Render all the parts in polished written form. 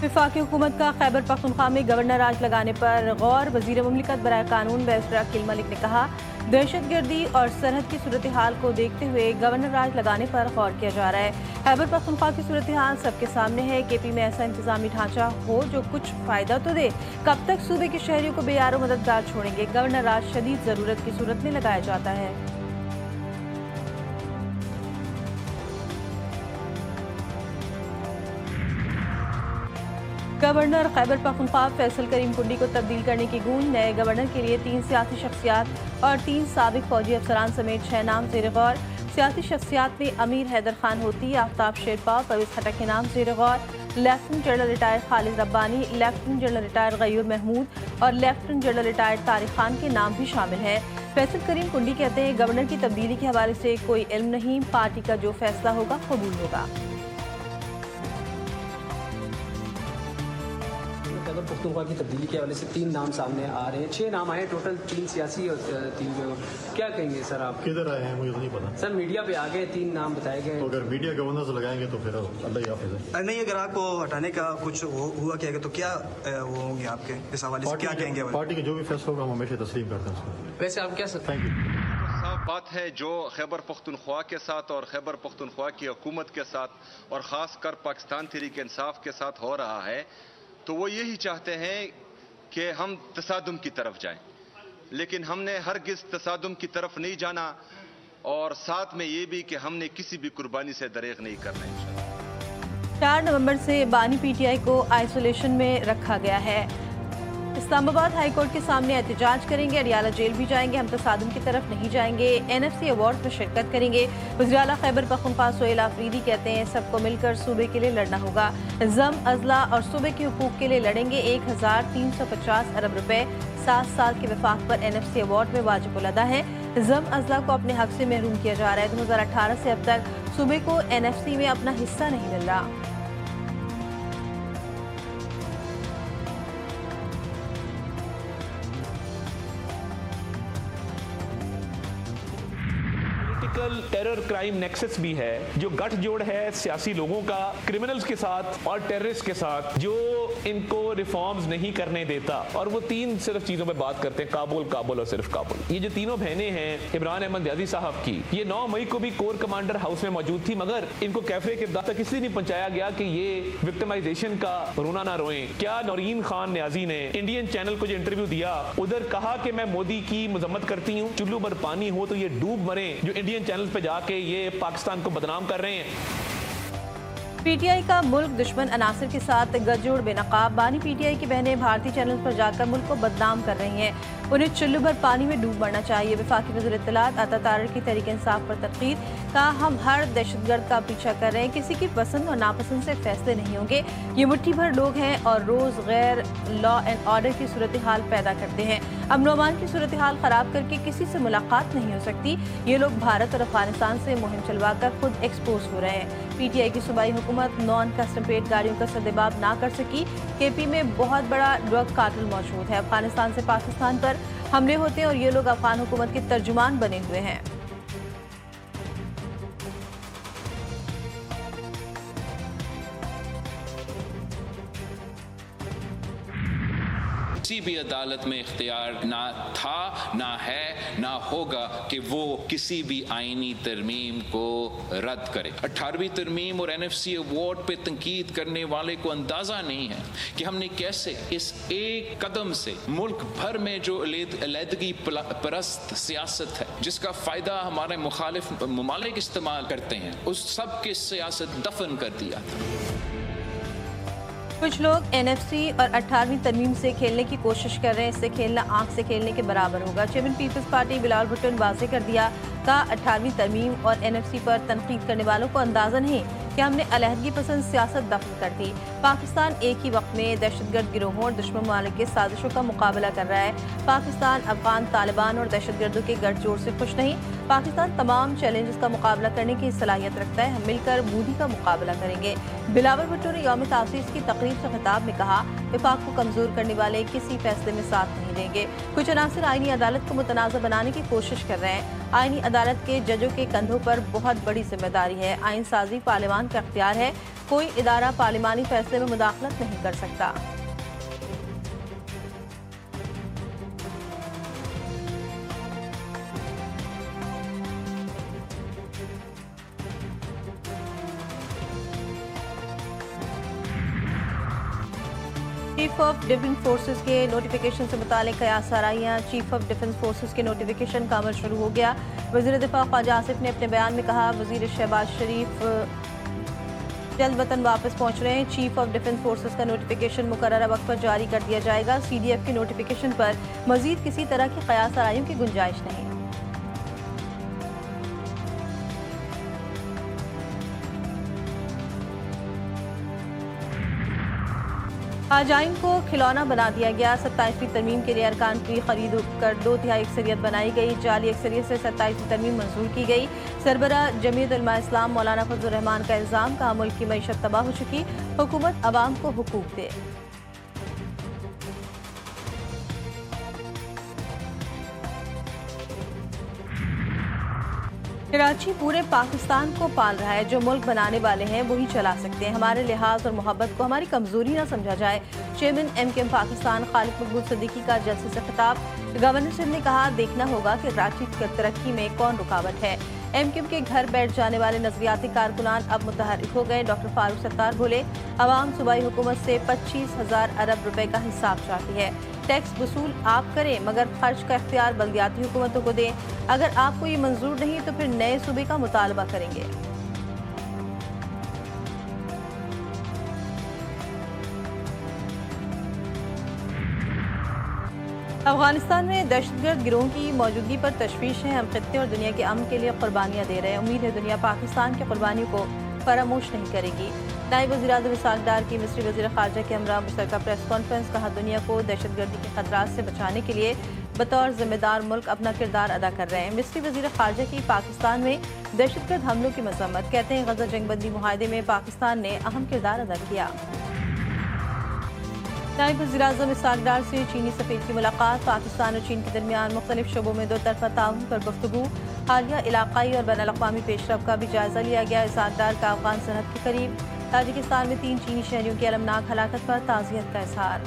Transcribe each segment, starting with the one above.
वफाकी हुकूमत का खैबर पख्तूनख्वा में गवर्नर राज लगाने पर गौर। वजीर मुमलिकत बराए कानून बैरिस्टर अकील मलिक ने कहा, दहशत गर्दी और सरहद की सूरत हाल को देखते हुए गवर्नर राज लगाने पर गौर किया जा रहा है। खैबर पख्तूनख्वा की सूरत हाल सबके सामने है। केपी में ऐसा इंतजामी ढांचा हो जो कुछ फायदा तो दे। कब तक सूबे के शहरियों को बेयारो मददगार छोड़ेंगे? गवर्नर राज शदीद जरूरत की सूरत में लगाया जाता है। गवर्नर खैबर पख्तूनख्वा फैसल करीम कुंडी को तब्दील करने की गूंज। नए गवर्नर के लिए 3 सियासी शख्सियात और 3 साबिक फौजी अफसरान समेत 6 नाम ज़ेर गौर। सियासी शख्सियात में अमीर हैदर खान होती, आफ्ताब शेरपा, परवेज खटक के नाम ज़ेर गौर। Lieutenant general retired Khalid Rabbani, lieutenant general retired Ghayur Mahmood और lieutenant general retired Tariq Khan के नाम भी शामिल हैं। फैसल करीम कुंडी कहते हैं, गवर्नर की तब्दीली के हवाले से कोई इल्म नहीं, पार्टी का जो फैसला होगा कबूल होगा। खैबर पख्तूनख्वा की तब्दीली के हवाले से 3 नाम सामने आ रहे हैं। 6 नाम आए टोटल, 3 सियासी और 3 क्या कहेंगे सर आप? किधर आए हैं मुझे तो नहीं पता सर मीडिया पे आ गए, 3 नाम बताए गए। तो अगर मीडिया गवर्नर से लगाएंगे तो फिर अल्लाह ही हाफिज़ है। नहीं, अगर आपको हटाने का कुछ हुआ क्या तो क्या वो होंगे आपके इस हवाले से क्या कहेंगे? पार्टी का जो भी फैसला होगा हम हमेशा तस्लीम करते हैं उसको। वैसे आप क्या सर? Thank you. साफ बात है जो खैबर पख्तूनख्वा के साथ और खैबर पख्तूनख्वा की हुकूमत के साथ और ख़ासकर पाकिस्तान तहरीक इंसाफ के साथ हो रहा है, तो वो यही चाहते हैं कि हम तसादुम की तरफ जाएं, लेकिन हमने हरगिज़ तसादुम की तरफ नहीं जाना और साथ में ये भी कि हमने किसी भी कुर्बानी से दरेग नहीं करना है। 4 नवंबर से बानी पीटीआई को आइसोलेशन में रखा गया है। इस्लामाबाद हाई कोर्ट के सामने एहतजाज करेंगे, अडियाला जेल भी जाएंगे, हम तसादुम की तरफ नहीं जाएंगे। NFC अवार्ड में शिरकत करेंगे। वज़ीर आला खैबर पख्तूनख्वा सोहेल आफरीदी कहते हैं, सबको मिलकर सूबे के लिए लड़ना होगा। जम अजला और सूबे के हुकूक के लिए लड़ेंगे। 1350 अरब रुपए 7 साल के वफाक पर NFC अवार्ड में वाजिब उल अदा है। जम अजला को अपने हक से महरूम किया जा रहा है। 2018 से अब तक सूबे को NFC में अपना हिस्सा नहीं मिल रहा। टेरर क्राइम नेक्सस भी है, जो गठजोड़ है सियासी लोगों का क्रिमिनल्स के साथ और टेररिस्ट के साथ, जो इनको रिफॉर्म्स नहीं करने देता। और वो 3 सिर्फ चीजों पे बात करते हैं, काबुल काबुल और सिर्फ काबुल। ये जो तीनों बहनें हैं इमरान अहमद याजी साहब की, ये 9 मई को भी कोर कमांडर हाउस में मौजूद थी, मगर इनको कैफे के तक इसलिए नहीं पहुंचाया गया कि ये विक्टिमाइजेशन का रोना ना रोएं। क्या नौरीन खान न्याजी ने इंडियन चैनल को जो इंटरव्यू दिया, उधर कहा कि मैं मोदी की मजम्मत करती हूँ, चुल्लू पर पानी हो तो ये डूब मरे, जो इंडियन चैनल पे जाके ये पाकिस्तान को बदनाम कर रहे हैं। पीटीआई का मुल्क दुश्मन अनासर के साथ गठजोड़ बेनकाब। बानी पीटीआई की बहनें भारतीय चैनल पर जाकर मुल्क को बदनाम कर रही हैं। उन्हें चुल्लू भर पानी में डूब मरना चाहिए। वफाकी वज़ीर इत्तलात अता तारर की तहरीक इंसाफ पर तनकीद। कहा, हम हर दहशतगर्द का पीछा कर रहे हैं, किसी की पसंद और नापसंद से फैसले नहीं होंगे। ये मुट्ठी भर लोग हैं और रोज गैर लॉ एंड ऑर्डर की सूरत हाल पैदा करते हैं। अमन अमान की सूरत हाल खराब करके किसी से मुलाकात नहीं हो सकती। ये लोग भारत और अफगानिस्तान से मुहिम चलवाकर खुद एक्सपोज हो रहे हैं। पीटीआई की सूबाई हुकूमत नॉन कस्टम पेड गाड़ियों का सद्देबाब ना कर सकी। केपी में बहुत बड़ा ड्रग कार्टेल मौजूद है। अफगानिस्तान से पाकिस्तान पर हमले होते हैं और ये लोग अफगान हुकूमत के तर्जुमान बने हुए हैं। किसी भी अदालत में इख्तियार ना था, ना है, ना होगा कि वो किसी भी आईनी तरमीम को रद्द करे। 18वीं तरमीम और NFC अवार्ड पे तनकीद करने वाले को अंदाजा नहीं है कि हमने कैसे इस एक कदम से मुल्क भर में जो अलहदगी परस्त सियासत है, जिसका फायदा हमारे मुखालिफ ममालिक इस्तेमाल करते हैं, उस सब की सियासत दफन कर दिया था। कुछ लोग NFC और 18वीं तरमीम से खेलने की कोशिश कर रहे हैं। इससे खेलना आंख से खेलने के बराबर होगा। Chairman people's party Bilawal Bhutto ने वाज़ेह कर दिया। कहा, 18वीं तरमीम और NFC पर तनकीद करने वालों को अंदाजा नहीं कि हमने अलहदगी पसंद सियासत दफन कर दी। पाकिस्तान एक ही वक्त में दहशतगर्द गिरोहों और दुश्मन ममालिक के साजिशों का मुकाबला कर रहा है। पाकिस्तान अफगान तालिबान और दहशतगर्दों के गठजोड़ से खुश नहीं। पाकिस्तान तमाम चैलेंजेस का मुकाबला करने की सलाहियत रखता है। हम मिलकर मोदी का मुकाबला करेंगे। बिलावल भुट्टो ने यौम तासीस की तकरीब से खिताब में कहा, विफाक को कमजोर करने वाले किसी फैसले में साथ नहीं देंगे। कुछ अनासर आईनी अदालत को मुतनाज़ा बनाने की कोशिश कर रहे हैं। आईनी अदालत के जजों के कंधों पर बहुत बड़ी जिम्मेदारी है। आइन साजी पार्लियामान का अख्तियार है। कोई इदारा पार्लिमानी फैसले में मुदाखलत नहीं कर सकता। चीफ ऑफ डिफेंस फोर्सेस के नोटिफिकेशन से मुतालिक कयास आराइयाँ। चीफ ऑफ डिफेंस फोर्सेस के नोटिफिकेशन का अमल शुरू हो गया। वज़ीर दिफा ख्वाजा आसिफ ने अपने बयान में कहा, वज़ीर शहबाज शरीफ जल्द वतन वापस पहुंच रहे हैं। चीफ ऑफ डिफेंस फोर्सेस का नोटिफिकेशन मुकर्ररा वक्त पर जारी कर दिया जाएगा। CDF के नोटिफिकेशन पर मजीद किसी तरह की कयास आराइयों की गुंजाइश नहीं। हाजाइन को खिलौना बना दिया गया। 27वीं तरमीम के लिए अरकान की खरीद कर 2/3 अक्सरियत बनाई गई। जाली अक्सरियत से 27वीं तरमीम मंजूर की गई। सरबरा जमीयत उलमा इस्लाम मौलाना फजलुर रहमान का इल्जाम, कहा मुल्क की मईशत तबाह हो चुकी, हुकूमत अवाम को हुकूक दे। कराची पूरे पाकिस्तान को पाल रहा है। जो मुल्क बनाने वाले हैं वही चला सकते हैं। हमारे लिहाज और मोहब्बत को हमारी कमजोरी न समझा जाए। चेयरमैन MKM पाकिस्तान खालिद मकबूल सिद्दीकी का जलसे से खिताब। गवर्नर सिंध ने कहा, देखना होगा कि कराची की तरक्की में कौन रुकावट है। MKM के घर बैठ जाने वाले नजरियाती कारकुनान अब मुतहर्रिक हो गए। डॉक्टर फारूक सत्तार बोले, अवाम सूबाई हुकूमत से 25,000 अरब रुपए का हिसाब चाहती है। टैक्स वसूल आप करें मगर खर्च का इख्तियार बल्दियाती हुकूमतों को दें। अगर आपको ये मंजूर नहीं तो फिर नए सूबे का मुतालबा करेंगे। अफगानिस्तान में दहशतगर्द गिरोह की मौजूदगी पर तशवीश है। हम खित्ते और दुनिया के अमन के लिए कुर्बानियां दे रहे हैं। उम्मीद है दुनिया पाकिस्तान की कुर्बानियों को फरामोश नहीं करेगी। नायब वज़ीर-ए-आज़म इसहाक डार की मिस्री वज़ीर ख़ारजा के हमरा मुश्तरका प्रेस कॉन्फ्रेंस। कहा, दुनिया को दहशतगर्दी के खतरात से बचाने के लिए बतौर जिम्मेदार मुल्क अपना किरदार अदा कर रहे हैं। मिस्री वज़ीर ख़ारजा की पाकिस्तान में दहशतगर्द हमलों की मजम्मत। कहते हैं, गज़ा जंगबंदी मुआहदे में पाकिस्तान ने अहम किरदार अदा किया। नायब वज़ीर-ए-आज़म इसहाक डार से चीनी सफ़ीर की मुलाकात। पाकिस्तान और चीन के दरमियान मुख्तलिफ शोबों में दो तरफा ताउन पर गुफ्तगू। हालिया इलाकाई और बैनुल-अक़वामी पेशरफ का भी जायजा लिया गया। इसहाक डार का अफ़गान सरहद के करीब ताजिकिस्तान में 3 चीनी शहरियों की अलमनाक हलाकत पर ताज़ियत का इज़हार।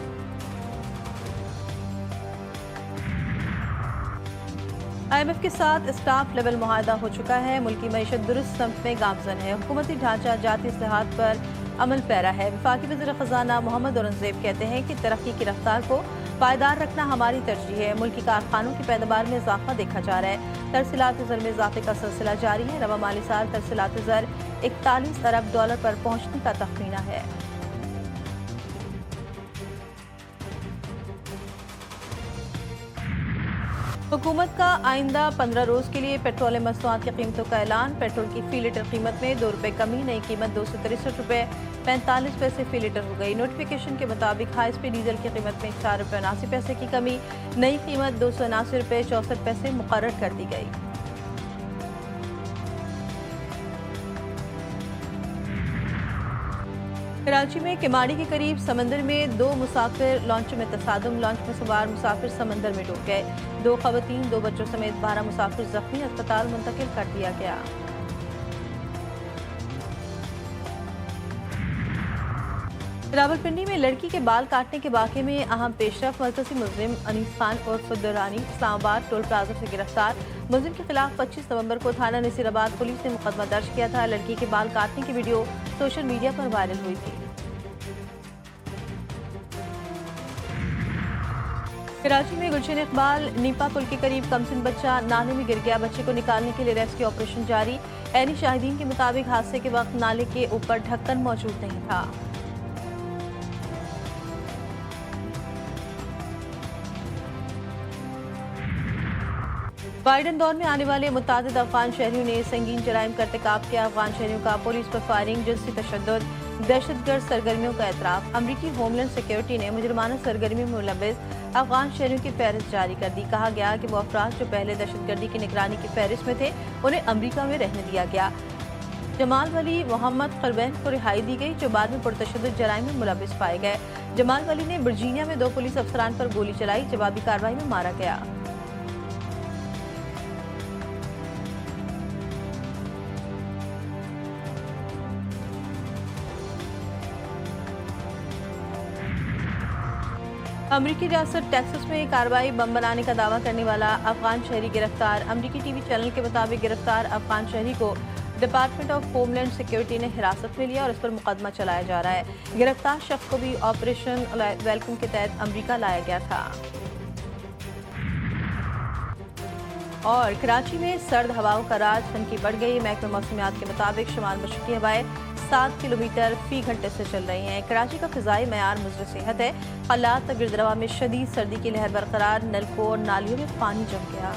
IMF के साथ स्टाफ लेवल मुआहदा हो चुका है। मुल्की मईशत दुरुस्त समत में गामजन है। हुकूमती ढांचा जाती इस्लाहात पर अमल पैरा है। वफाकी वज़ीर ख़ज़ाना मोहम्मद औरंगज़ेब कहते हैं कि तरक्की की रफ्तार को पायदार रखना हमारी तरजीह है। मुल्की कारखानों की पैदावार में इजाफा देखा जा रहा है। तरसीलात ज़र में इजाफे का सिलसिला जारी है। रवा माली साल तरसीलात ज़र 41 अरब डॉलर पर पहुंचने का तखमीना है। हुकूमत का आइंदा 15 रोज़ के लिए पेट्रोलियम मसनूआत की कीमतों का ऐलान। पेट्रोल की फी लीटर कीमत में 2 रुपये कमी। नई कीमत 263 रुपये 45 पैसे फी लीटर हो गई। नोटिफिकेशन के मुताबिक हाई स्पीड डीजल की कीमत में 4 रुपये 79 पैसे की कमी। नई कीमत 279 रुपये 64 पैसे मुकर्रर कर दी गई। कराची में किमाड़ी के करीब समंदर में 2 मुसाफिर लॉन्च में तसादुम। लॉन्च में सवार मुसाफिर समंदर में डूब गए। 2 खवातीन 2 बच्चों समेत 12 मुसाफिर जख्मी, अस्पताल मुंतकिल कर दिया गया। रावलपिंडी में लड़की के बाल काटने के वाक़े में अहम पेशरफ। मरकज़ी मुलजिम अनीस खान उर्फ दुरानी इस्लामाबाद टोल प्लाजा से गिरफ्तार। मुलजिम के खिलाफ 25 नवंबर को थाना नसीराबाद पुलिस ने मुकदमा दर्ज किया था। लड़की के बाल काटने की वीडियो सोशल मीडिया पर वायरल हुई थी। कराची में गुलशन इकबाल नीपा पुल के करीब कमसिन बच्चा नाले में गिर गया। बच्चे को निकालने के लिए रेस्क्यू ऑपरेशन जारी। ऐनी शाहिदीन के मुताबिक हादसे के वक्त नाले के ऊपर ढक्कन मौजूद नहीं था। बाइडन दौर में आने वाले मुतादिद अफगान शहरियों ने संगीन जराइम का इर्तिकाब किया। अफगान शहरियों का पुलिस पर फायरिंग, जिनसी तशद्दुद, दहशतगर्द सरगर्मियों का एतराफ़। अमरीकी होमलैंड सिक्योरिटी ने मुजरमाना सरगर्मियों में मुलव्वस अफगान शहरियों की फहरिस्त जारी कर दी। कहा गया कि वो अफराद जो पहले दहशतगर्दी की निगरानी की फहरिस्त में थे उन्हें अमरीका में रहने दिया गया। जमाल वली मोहम्मद खरबैन को रिहाई दी गई, जो बाद में पुरतशद्दुद जराइम में मुलव्वस पाए गए। जमाल वली ने वर्जीनिया में 2 पुलिस अफसरान पर गोली चलाई। जवाबी कार्रवाई में मारा गया। अमरीकी रियासत टेक्सास में कार्रवाई बम बनाने का दावा करने वाला अफगान शहरी गिरफ्तार। अमरीकी टीवी चैनल के मुताबिक गिरफ्तार अफगान शहरी को डिपार्टमेंट ऑफ होमलैंड सिक्योरिटी ने हिरासत में लिया और इस पर मुकदमा चलाया जा रहा है। गिरफ्तार शख्स को भी ऑपरेशन वेलकम के तहत अमरीका लाया गया था। और कराची में सर्द हवाओं का राज हल्की बढ़ गई। महकमे मौसमियात के मुताबिक शुमाल मशरकी हवाएं 7 किलोमीटर फी घंटे से चल रही हैं। कराची का फिजाई मयार मुज़र सेहत है। हालात गिरदरवा में शदीद सर्दी की लहर बरकरार। नलकों और नालियों में पानी जम गया।